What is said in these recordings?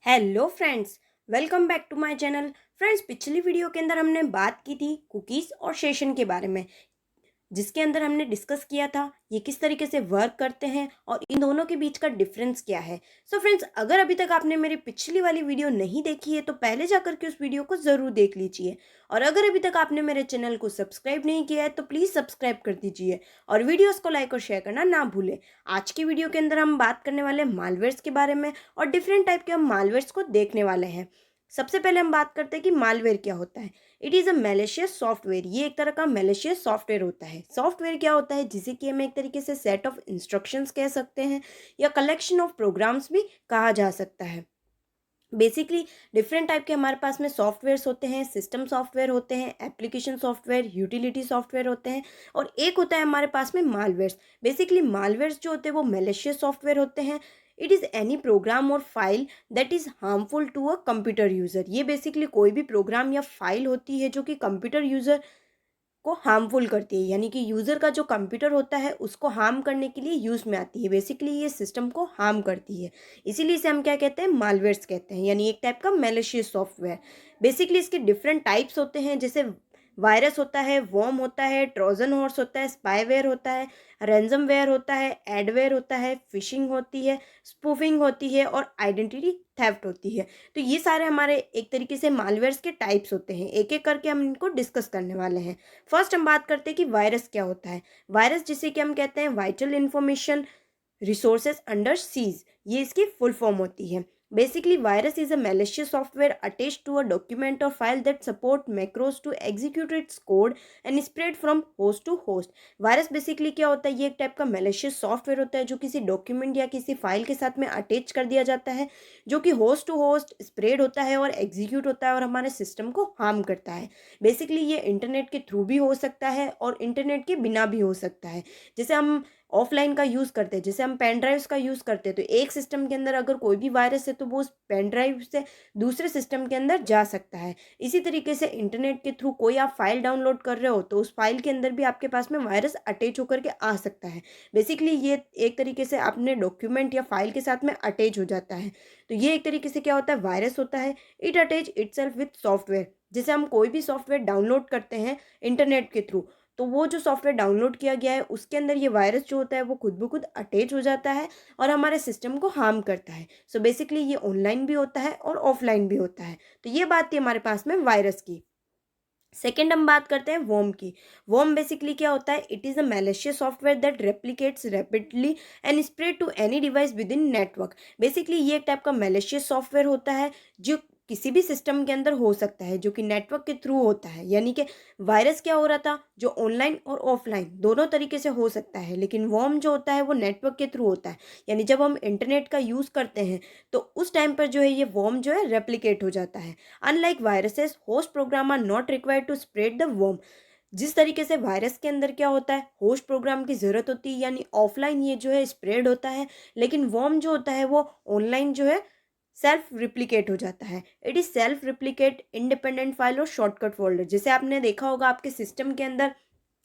Hello friends, welcome back to my channel. Friends, पिछली video के अंदर हमने बात की थी कुकीज़ और सेशन के बारे में, जिसके अंदर हमने डिस्कस किया था ये किस तरीके से वर्क करते हैं और इन दोनों के बीच का डिफरेंस क्या है। सो फ्रेंड्स, अगर अभी तक आपने मेरी पिछली वाली वीडियो नहीं देखी है तो पहले जाकर के उस वीडियो को ज़रूर देख लीजिए। और अगर अभी तक आपने मेरे चैनल को सब्सक्राइब नहीं किया है तो प्लीज़ सब्सक्राइब कर दीजिए और वीडियोज़ को लाइक और शेयर करना ना भूलें। आज की वीडियो के अंदर हम बात करने वाले मालवेयर्स के बारे में और डिफरेंट टाइप के हम मालवेयर्स को देखने वाले हैं। सबसे पहले हम बात करते हैं कि मालवेयर क्या होता है। It is a malicious software. ये एक तरह का मैलिशियस सॉफ्टवेयर होता है। सॉफ्टवेयर क्या होता है, जिसे कि हम एक तरीके से सेट ऑफ इंस्ट्रक्शंस कह सकते हैं या कलेक्शन ऑफ प्रोग्राम्स भी कहा जा सकता है। बेसिकली डिफरेंट टाइप के हमारे पास में सॉफ्टवेयर्स होते हैं। सिस्टम सॉफ्टवेयर होते हैं, एप्लीकेशन सॉफ्टवेयर, यूटिलिटी सॉफ्टवेयर होते हैं और एक होता है हमारे पास में मालवेयर्स। बेसिकली मालवेयर्स जो होते हैं वो मैलिशियस सॉफ्टवेयर होते हैं। इट इज़ एनी प्रोग्राम और file that is harmful to a computer user. ये बेसिकली कोई भी प्रोग्राम या फाइल होती है जो कि कंप्यूटर यूज़र को हार्मफुल करती है, यानी कि यूज़र का जो कंप्यूटर होता है उसको हार्म करने के लिए यूज़ में आती है। बेसिकली ये सिस्टम को हार्म करती है, इसीलिए इसे हम क्या कहते हैं, मालवेयर्स कहते हैं, यानी एक टाइप का मैलिशियस सॉफ्टवेयर। बेसिकली इसके डिफरेंट टाइप्स होते हैं, जैसे वायरस होता है, वर्म होता है, ट्रोजन हॉर्स होता है, स्पाईवेयर होता है, रैंसमवेयर होता है, एडवेयर होता है, फिशिंग होती है, स्पूफिंग होती है और आइडेंटिटी थेफ्ट होती है। तो ये सारे हमारे एक तरीके से मालवेयर्स के टाइप्स होते हैं। एक एक करके हम इनको डिस्कस करने वाले हैं। फर्स्ट हम बात करते हैं कि वायरस क्या होता है। वायरस जिसे कि हम कहते हैं vital information resources under siege, ये इसकी फुल फॉर्म होती है। Basically virus is a malicious software attached to a document और file that support macros to execute its code and spread from host to host. Virus basically क्या होता है, ये एक टाइप का malicious सॉफ्टवेयर होता है जो किसी डॉक्यूमेंट या किसी फाइल के साथ में अटैच कर दिया जाता है, जो कि होस्ट टू होस्ट स्प्रेड होता है और एग्जीक्यूट होता है और हमारे सिस्टम को हार्म करता है। बेसिकली ये इंटरनेट के थ्रू भी हो सकता है और इंटरनेट के बिना भी हो सकता है। जैसे हम ऑफलाइन का यूज़ करते हैं, जैसे हम पेन ड्राइव्स का यूज़ करते हैं, तो एक सिस्टम के अंदर अगर कोई भी वायरस है तो वो उस पेन ड्राइव से दूसरे सिस्टम के अंदर जा सकता है। इसी तरीके से इंटरनेट के थ्रू कोई आप फाइल डाउनलोड कर रहे हो तो उस फाइल के अंदर भी आपके पास में वायरस अटैच होकर के आ सकता है। बेसिकली ये एक तरीके से अपने डॉक्यूमेंट या फाइल के साथ में अटैच हो जाता है। तो ये एक तरीके से क्या होता है, वायरस होता है। It attach itself with software. जैसे हम कोई भी सॉफ्टवेयर डाउनलोड करते हैं इंटरनेट के थ्रू, तो वो जो सॉफ्टवेयर डाउनलोड किया गया है उसके अंदर ये वायरस जो होता है वो खुद ब खुद अटैच हो जाता है और हमारे सिस्टम को हार्म करता है। सो बेसिकली ये ऑनलाइन भी होता है और ऑफलाइन भी होता है। तो ये बात थी हमारे पास में वायरस की। सेकेंड हम बात करते हैं वॉर्म की। वॉर्म बेसिकली क्या होता है, it is a malicious software that replicates rapidly and spread to any device within network. Basically ये एक टाइप का मैलिशियस सॉफ्टवेयर होता है जो किसी भी सिस्टम के अंदर हो सकता है, जो कि नेटवर्क के थ्रू होता है। यानी कि वायरस क्या हो रहा था, जो ऑनलाइन और ऑफलाइन दोनों तरीके से हो सकता है, लेकिन वॉर्म जो होता है वो नेटवर्क के थ्रू होता है। यानी जब हम इंटरनेट का यूज़ करते हैं तो उस टाइम पर जो है ये वॉर्म जो है रेप्लिकेट हो जाता है। Unlike viruses, host program are not required to spread the worm. जिस तरीके से वायरस के अंदर क्या होता है, होस्ट प्रोग्राम की ज़रूरत होती है, यानी ऑफलाइन ये जो है स्प्रेड होता है, लेकिन वर्म जो होता है वो ऑनलाइन जो है सेल्फ रिप्लिकेट हो जाता है। It is self replicate independent file और शॉर्टकट फोल्डर। जैसे आपने देखा होगा आपके सिस्टम के अंदर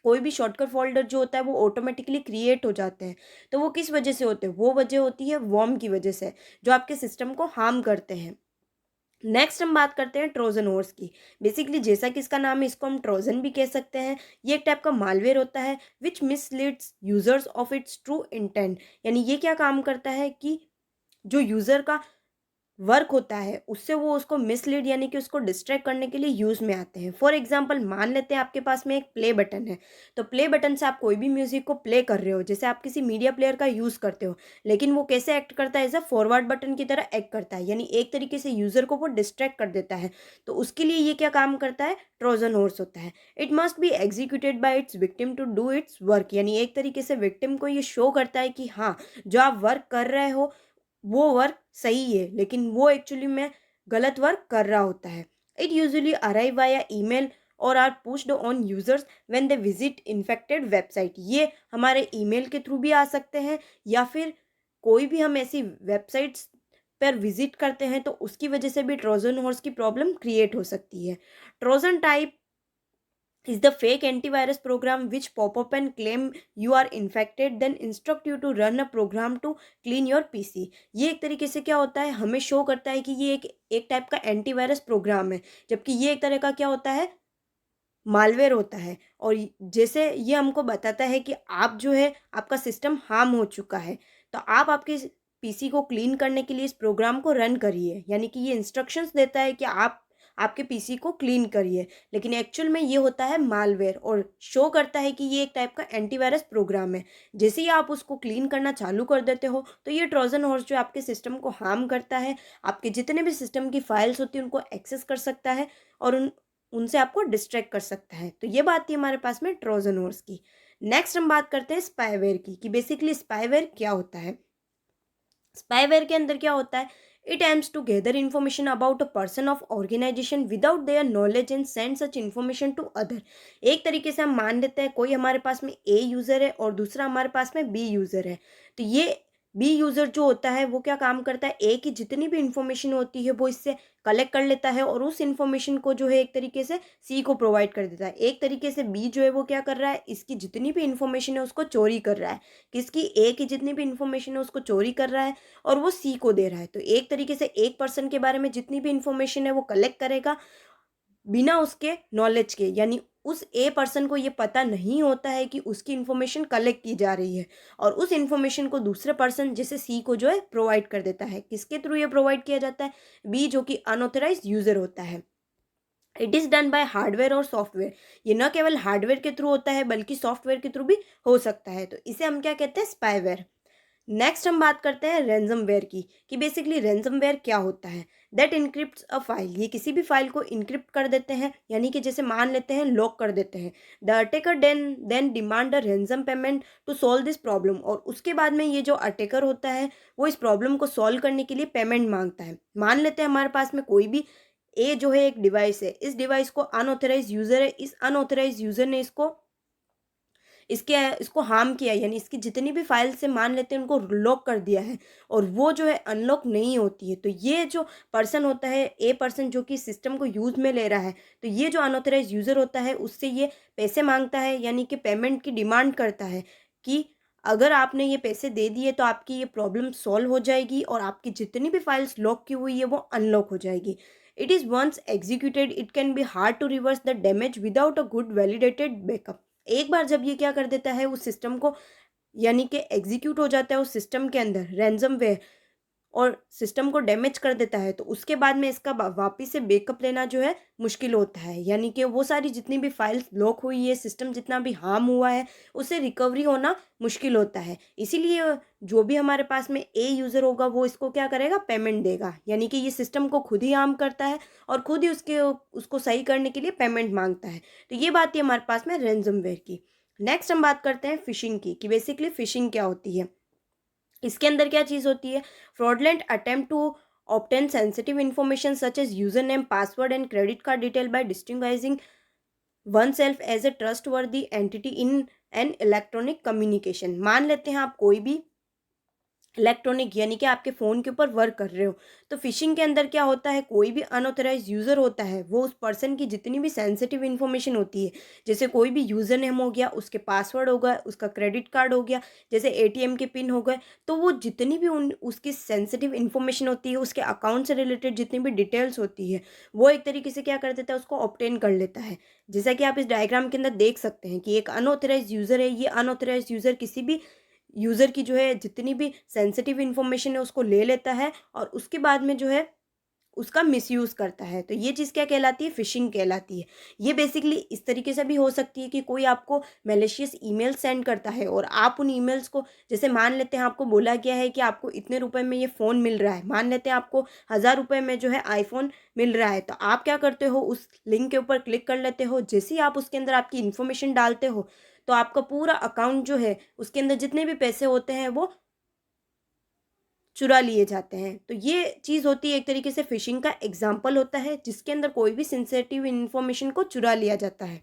कोई भी शॉर्टकट फोल्डर जो होता है वो ऑटोमेटिकली क्रिएट हो जाते हैं। तो वो किस वजह से होते हैं, वो वजह होती है वर्म की वजह से, जो आपके सिस्टम को हार्म करते हैं। नेक्स्ट हम बात करते हैं ट्रोजन हॉर्स की। बेसिकली जैसा कि इसका नाम है, इसको हम ट्रोजन भी कह सकते हैं। ये एक टाइप का मालवेयर होता है which misleads users of its true intent. यानी ये क्या काम करता है कि जो यूज़र का वर्क होता है उससे वो उसको मिसलीड यानी कि उसको डिस्ट्रैक्ट करने के लिए यूज़ में आते हैं। फॉर एग्जांपल मान लेते हैं आपके पास में एक प्ले बटन है, तो प्ले बटन से आप कोई भी म्यूज़िक को प्ले कर रहे हो, जैसे आप किसी मीडिया प्लेयर का यूज़ करते हो, लेकिन वो कैसे एक्ट करता है, एज अ फॉरवर्ड बटन की तरह एक्ट करता है, यानी एक तरीके से यूज़र को वो डिस्ट्रैक्ट कर देता है। तो उसके लिए ये क्या काम करता है, ट्रोजन हॉर्स होता है। It must be executed by its victim to do its work. यानी एक तरीके से विक्टिम को ये शो करता है कि हाँ, जो आप वर्क कर रहे हो वो वर्क सही है, लेकिन वो एक्चुअली में गलत वर्क कर रहा होता है। It usually arrive via email और are pushed on users when they visit infected website. ये हमारे ईमेल के थ्रू भी आ सकते हैं या फिर कोई भी हम ऐसी वेबसाइट्स पर विजिट करते हैं तो उसकी वजह से भी ट्रोजन हॉर्स की प्रॉब्लम क्रिएट हो सकती है। Trojan type is the fake antivirus program which pop up and claim you are infected then instruct you to run a program to clean your PC। ये एक तरीके से क्या होता है, हमें शो करता है कि ये एक टाइप का एंटीवायरस प्रोग्राम है, जबकि ये एक तरह का क्या होता है, मालवेयर होता है। और जैसे ये हमको बताता है कि आप जो है आपका सिस्टम हार्म हो चुका है, तो आप आपके पीसी को क्लीन करने के लिए इस प्रोग्राम को रन करिए, यानी कि ये इंस्ट्रक्शंस देता है कि आप आपके पीसी को क्लीन करिए, लेकिन एक्चुअल में ये होता है मालवेयर और शो करता है कि ये एक टाइप का एंटीवायरस प्रोग्राम है। जैसे ही आप उसको क्लीन करना चालू कर देते हो तो ये ट्रोजन हॉर्स जो आपके सिस्टम को हार्म करता है, आपके जितने भी सिस्टम की फाइल्स होती हैं उनको एक्सेस कर सकता है और उनसे आपको डिस्ट्रैक्ट कर सकता है। तो ये बात थी हमारे पास में ट्रोजन हॉर्स की। नेक्स्ट हम बात करते हैं स्पाईवेयर की, कि बेसिकली स्पाईवेयर क्या होता है। स्पाईवेयर के अंदर क्या होता है, it aims to gather information about a person of organisation without their knowledge and send such information to other. एक तरीके से हम मान लेते हैं कोई हमारे पास में ए यूज़र है और दूसरा हमारे पास में बी यूज़र है, तो ये बी यूज़र जो होता है वो क्या काम करता है, ए की जितनी भी इन्फॉर्मेशन होती है वो इससे कलेक्ट कर लेता है और उस इन्फॉर्मेशन को जो है एक तरीके से सी को प्रोवाइड कर देता है। एक तरीके से बी जो है वो क्या कर रहा है, इसकी जितनी भी इन्फॉर्मेशन है उसको चोरी कर रहा है, किसकी, ए की जितनी भी इन्फॉर्मेशन है उसको चोरी कर रहा है और वो सी को दे रहा है। तो एक तरीके से एक पर्सन के बारे में जितनी भी इन्फॉर्मेशन है वो कलेक्ट करेगा बिना उसके नॉलेज के, यानी उस ए पर्सन को ये पता नहीं होता है कि उसकी इन्फॉर्मेशन कलेक्ट की जा रही है और उस इन्फॉर्मेशन को दूसरे पर्सन जैसे सी को जो है प्रोवाइड कर देता है। किसके थ्रू ये प्रोवाइड किया जाता है, बी जो कि अनऑथराइज्ड यूजर होता है। It is done by hardware और सॉफ्टवेयर। ये न केवल हार्डवेयर के थ्रू होता है बल्कि सॉफ्टवेयर के थ्रू भी हो सकता है, तो इसे हम क्या कहते हैं, स्पाईवेयर। नेक्स्ट हम बात करते हैं रैंसमवेयर की, कि बेसिकली रैंसमवेयर क्या होता है। दैट इनक्रिप्ट्स अ फाइल, ये किसी भी फाइल को इनक्रिप्ट कर देते हैं, यानी कि जैसे मान लेते हैं लॉक कर देते हैं। The attacker then demand a ransom payment to solve this problem, और उसके बाद में ये जो अटैकर होता है वो इस प्रॉब्लम को सॉल्व करने के लिए पेमेंट मांगता है। मान लेते हैं हमारे पास में कोई भी ए जो है एक डिवाइस है, इस डिवाइस को अनऑथराइज यूज़र है, इस अनऑथराइज यूज़र ने इसको हार्म किया, यानी इसकी जितनी भी फाइल से मान लेते हैं उनको लॉक कर दिया है और वो जो है अनलॉक नहीं होती है। तो ये जो पर्सन होता है, ए पर्सन जो कि सिस्टम को यूज़ में ले रहा है, तो ये जो अनऑथराइज यूज़र होता है उससे ये पैसे मांगता है, यानी कि पेमेंट की डिमांड करता है कि अगर आपने ये पैसे दे दिए तो आपकी ये प्रॉब्लम सॉल्व हो जाएगी और आपकी जितनी भी फाइल्स लॉक की हुई है वो अनलॉक हो जाएगी। It is once executed it can be hard to reverse the damage without a good validated backup. एक बार जब ये क्या कर देता है उस सिस्टम को, यानी कि एग्जीक्यूट हो जाता है उस सिस्टम के अंदर रैंसमवेयर और सिस्टम को डैमेज कर देता है, तो उसके बाद में इसका वापस से बैकअप लेना जो है मुश्किल होता है, यानी कि वो सारी जितनी भी फाइल्स लॉक हुई है, सिस्टम जितना भी हार्म हुआ है उससे रिकवरी होना मुश्किल होता है। इसीलिए जो भी हमारे पास में ए यूज़र होगा वो इसको क्या करेगा, पेमेंट देगा, यानी कि ये सिस्टम को खुद ही हार्म करता है और खुद ही उसको सही करने के लिए पेमेंट मांगता है। तो ये बात है हमारे पास में रैंसमवेयर की। नेक्स्ट हम बात करते हैं फिशिंग की, कि बेसिकली फिशिंग क्या होती है। इसके अंदर क्या चीज़ होती है, fraudulent attempt to obtain sensitive information such as username, password and credit card detail by distinguishing oneself as a trustworthy entity in an electronic communication. मान लेते हैं आप कोई भी इलेक्ट्रॉनिक यानी कि आपके फ़ोन के ऊपर वर्क कर रहे हो, तो फिशिंग के अंदर क्या होता है, कोई भी अनऑथराइज यूज़र होता है वो उस पर्सन की जितनी भी सेंसिटिव इन्फॉर्मेशन होती है, जैसे कोई भी यूज़र नेम हो गया, उसके पासवर्ड हो गया, उसका क्रेडिट कार्ड हो गया, जैसे एटीएम के पिन हो गए, तो वो जितनी भी उसकी सेंसिटिव इन्फॉर्मेशन होती है, उसके अकाउंट से रिलेटेड जितनी भी डिटेल्स होती है, वो एक तरीके से क्या कर देता है, उसको ऑब्टेन कर लेता है। जैसा कि आप इस डायग्राम के अंदर देख सकते हैं कि एक अनऑथराइज यूज़र है, ये अनऑथराइज यूज़र किसी भी यूज़र की जो है जितनी भी सेंसिटिव इन्फॉर्मेशन है उसको ले लेता है और उसके बाद में जो है उसका मिसयूज़ करता है। तो ये चीज़ क्या कहलाती है, फिशिंग कहलाती है। ये बेसिकली इस तरीके से भी हो सकती है कि कोई आपको मैलिशियस ईमेल सेंड करता है और आप उन ईमेल्स को, जैसे मान लेते हैं आपको बोला गया है कि आपको इतने रुपए में ये फ़ोन मिल रहा है, मान लेते हैं आपको 1000 रुपये में जो है आईफोन मिल रहा है, तो आप क्या करते हो, उस लिंक के ऊपर क्लिक कर लेते हो। जैसे ही आप उसके अंदर आपकी इन्फॉर्मेशन डालते हो तो आपका पूरा अकाउंट जो है उसके अंदर जितने भी पैसे होते हैं वो चुरा लिए जाते हैं। तो ये चीज़ होती है एक तरीके से फिशिंग का एग्जाम्पल होता है जिसके अंदर कोई भी सेंसिटिव इन्फॉर्मेशन को चुरा लिया जाता है।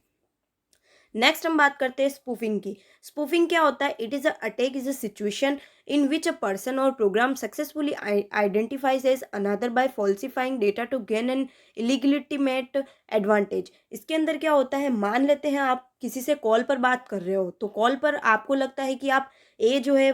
नेक्स्ट हम बात करते हैं स्पूफिंग की। स्पूफिंग क्या होता है? It is a attack is a situation in which a person or program successfully identifies as another by falsifying data to gain an illegitimate advantage। इसके अंदर क्या होता है, मान लेते हैं आप किसी से कॉल पर बात कर रहे हो, तो कॉल पर आपको लगता है कि आप ए जो है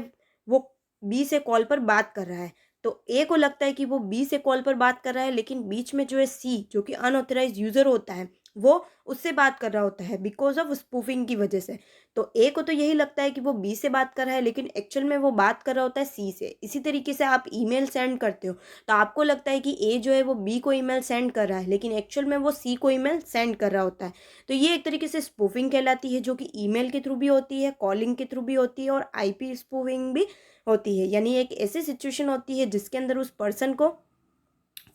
वो बी से कॉल पर बात कर रहा है, तो ए को लगता है कि वो बी से कॉल पर बात कर रहा है, लेकिन बीच में जो है सी जो कि अनऑथराइज यूज़र होता है वो उससे बात कर रहा होता है बिकॉज ऑफ स्पूफिंग की वजह से। तो ए को तो यही लगता है कि वो बी से बात कर रहा है, लेकिन एक्चुअल में वो बात कर रहा होता है सी से। इसी तरीके से आप ईमेल सेंड करते हो, तो आपको लगता है कि ए जो है वो बी को ईमेल सेंड कर रहा है, लेकिन एक्चुअल में वो सी को ईमेल सेंड कर रहा होता है। तो ये एक तरीके से स्पूफिंग कहलाती है, जो कि ईमेल के थ्रू भी होती है, कॉलिंग के थ्रू भी होती है और आईपी स्पूफिंग भी होती है। यानी एक ऐसी सिचुएशन होती है जिसके अंदर उस पर्सन को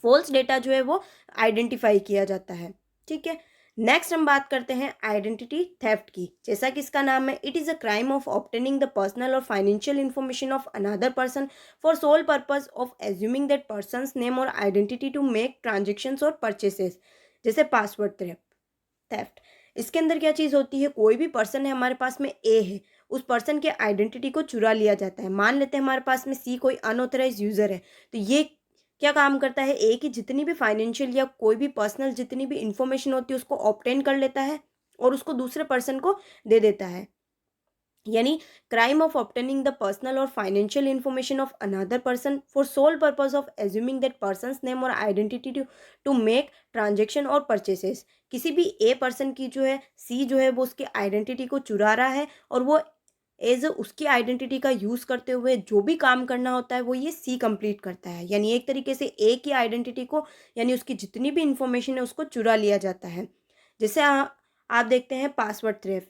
फॉल्स डेटा जो है वो आइडेंटिफाई किया जाता है। ठीक है, नेक्स्ट हम बात करते हैं आइडेंटिटी थेफ्ट की। जैसा कि इसका नाम है, it is a crime of obtaining the personal और financial information of another person for sole purpose of assuming that person's name और आइडेंटिटी टू मेक ट्रांजेक्शन्स और परचेसेस। जैसे पासवर्ड थेफ्ट। इसके अंदर क्या चीज़ होती है, कोई भी पर्सन है हमारे पास में ए है, उस पर्सन के आइडेंटिटी को चुरा लिया जाता है। मान लेते हैं हमारे पास में सी कोई अनऑथराइज यूज़र है, तो ये क्या काम करता है, ए की जितनी भी फाइनेंशियल या कोई भी पर्सनल जितनी भी इंफॉर्मेशन होती है उसको ऑब्टेन कर लेता है और उसको दूसरे पर्सन को दे देता है। यानी crime of obtaining the personal और financial information of another person for sole purpose of assuming that person's name और आइडेंटिटी टू मेक ट्रांजेक्शन और परचेसेस। किसी भी ए पर्सन की जो है सी जो है वो उसकी आइडेंटिटी को चुरा रहा है और वो एज उसकी आइडेंटिटी का यूज़ करते हुए जो भी काम करना होता है वो ये सी कंप्लीट करता है। यानी एक तरीके से ए की आइडेंटिटी को, यानी उसकी जितनी भी इंफॉर्मेशन है उसको चुरा लिया जाता है। जैसे आप देखते हैं पासवर्ड थेफ्ट।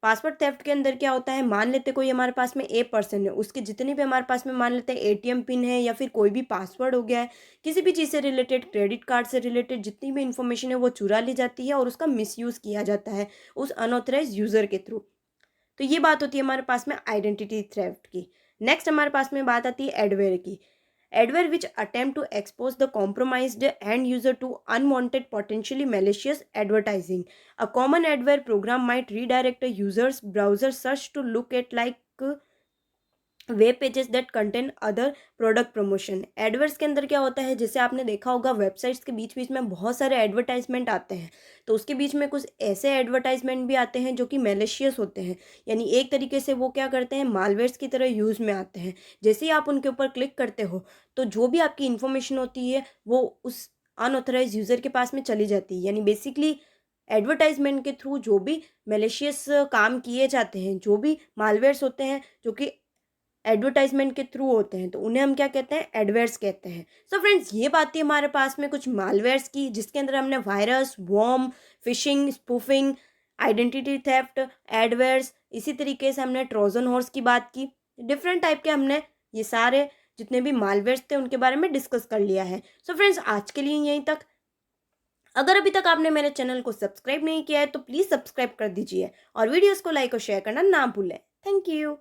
पासवर्ड थेफ्ट के अंदर क्या होता है, मान लेते कोई हमारे पास में ए पर्सन है, उसके जितने भी हमारे पास में मान लेते हैं एटीएम पिन है या फिर कोई भी पासवर्ड हो गया है, किसी भी चीज़ से रिलेटेड, क्रेडिट कार्ड से रिलेटेड जितनी भी इंफॉर्मेशन है वो चुरा ली जाती है और उसका मिसयूज़ किया जाता है उस अनऑथराइज यूज़र के थ्रू। तो ये बात होती है हमारे पास में आइडेंटिटी थेफ्ट की। नेक्स्ट हमारे पास में बात आती है एडवेयर की। Adware which attempt to expose the compromised end user to unwanted potentially malicious advertising. A common adware program might redirect a user's browser search to look at like web pages that contain other product promotion. एडवर्ड्स के अंदर क्या होता है, जैसे आपने देखा होगा वेबसाइट्स के बीच बीच में बहुत सारे एडवर्टाइजमेंट आते हैं, तो उसके बीच में कुछ ऐसे एडवर्टाइजमेंट भी आते हैं जो कि मैलिशियस होते हैं। यानी एक तरीके से वो क्या करते हैं, मालवेयर्स की तरह यूज़ में आते हैं। जैसे ही आप उनके ऊपर क्लिक करते हो तो जो भी आपकी इन्फॉर्मेशन होती है वो उस अनऑथराइज यूज़र के पास में चली जाती है। यानी बेसिकली एडवर्टाइजमेंट के थ्रू जो भी मैलिशियस काम किए जाते हैं, जो भी मालवेयर्स होते हैं जो कि एडवर्टाइजमेंट के थ्रू होते हैं, तो उन्हें हम क्या कहते हैं, एडवेयर्स कहते हैं। सो फ्रेंड्स, ये बात थी हमारे पास में कुछ मालवेयर्स की, जिसके अंदर हमने virus, worm, phishing, spoofing, identity theft, adwares, इसी तरीके से हमने ट्रोजन हॉर्स की बात की। डिफरेंट टाइप के हमने ये सारे जितने भी मालवेयर्स थे उनके बारे में डिस्कस कर लिया है। सो फ्रेंड्स, आज के लिए यहीं तक। अगर अभी तक आपने मेरे चैनल को सब्सक्राइब नहीं किया है तो प्लीज़ सब्सक्राइब कर दीजिए और वीडियोज़ को लाइक और शेयर करना ना भूलें। Thank you.